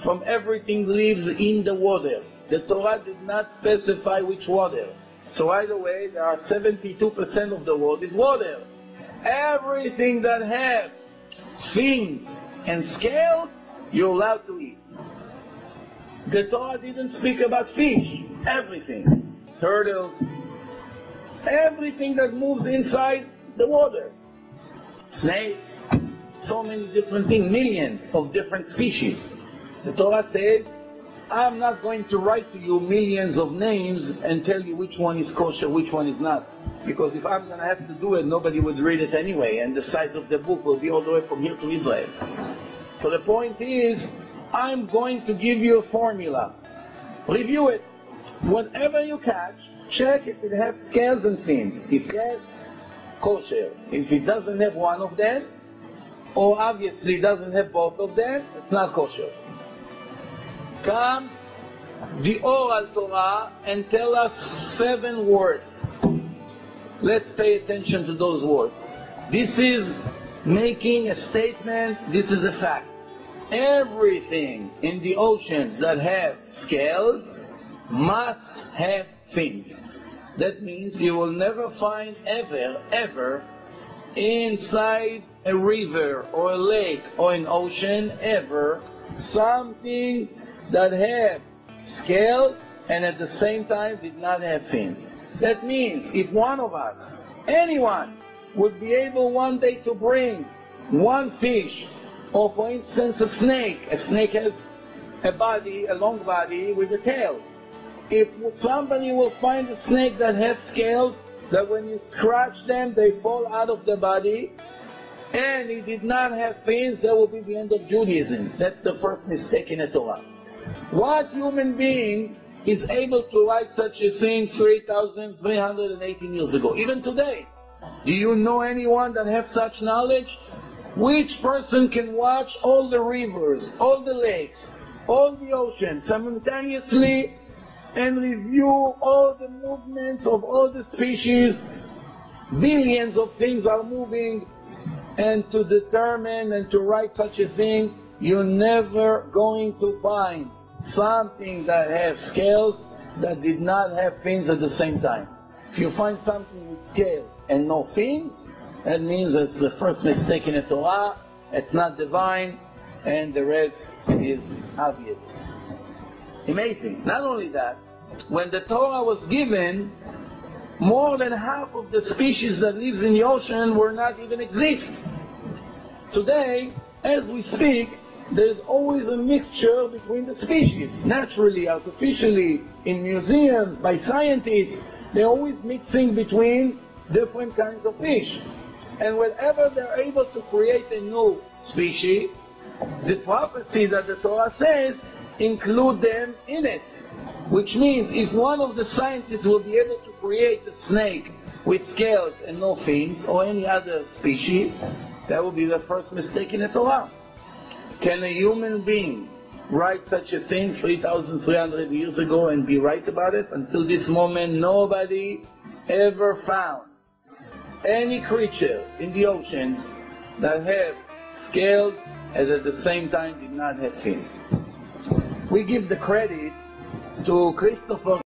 from everything lives in the water. The Torah did not specify which water. So by the way, there are 72% of the world is water. Everything that has fins and scales, you're allowed to eat. The Torah didn't speak about fish. Everything. Turtles. Everything that moves inside the water. Snakes. So many different things. Millions of different species. The Torah says, I'm not going to write to you millions of names and tell you which one is kosher, which one is not. Because if I'm going to have to do it, nobody would read it anyway, and the size of the book will be all the way from here to Israel. So the point is, I'm going to give you a formula. Review it. Whatever you catch, check if it has scales and fins. If yes, kosher. If it doesn't have one of them, or obviously doesn't have both of them, it's not kosher. Come the oral Torah and tell us 7 words. Let's pay attention to those words. This is making a statement, this is a fact. Everything in the oceans that have scales must have fins. That means you will never find ever inside a river or a lake or an ocean ever something that have scales and at the same time did not have fins. That means if one of us, anyone, would be able one day to bring one fish, or for instance a snake has a body, a long body with a tail. If somebody will find a snake that has scales, that when you scratch them they fall out of the body, and it did not have fins, that will be the end of Judaism. That's the first mistake in the Torah. What human being is able to write such a thing 3,318 years ago? Even today. Do you know anyone that has such knowledge? Which person can watch all the rivers, all the lakes, all the oceans simultaneously and review all the movements of all the species? Billions of things are moving, and to determine and to write such a thing, you're never going to find something that has scales that did not have fins at the same time. If you find something with scales and no fins, that means it's the first mistake in the Torah, it's not divine, and the rest is obvious. Amazing. Not only that, when the Torah was given, more than half of the species that lives in the ocean were not even exist. Today, as we speak, there's always a mixture between the species. Naturally, artificially, in museums, by scientists, they're always mixing between different kinds of fish. And whenever they're able to create a new species, the prophecy that the Torah says include them in it. Which means if one of the scientists will be able to create a snake with scales and no fins, or any other species, that will be the first mistake in the Torah. Can a human being write such a thing 3,300 years ago and be right about it? Until this moment, nobody ever found any creature in the oceans that have scales and at the same time did not have fins. We give the credit to Christopher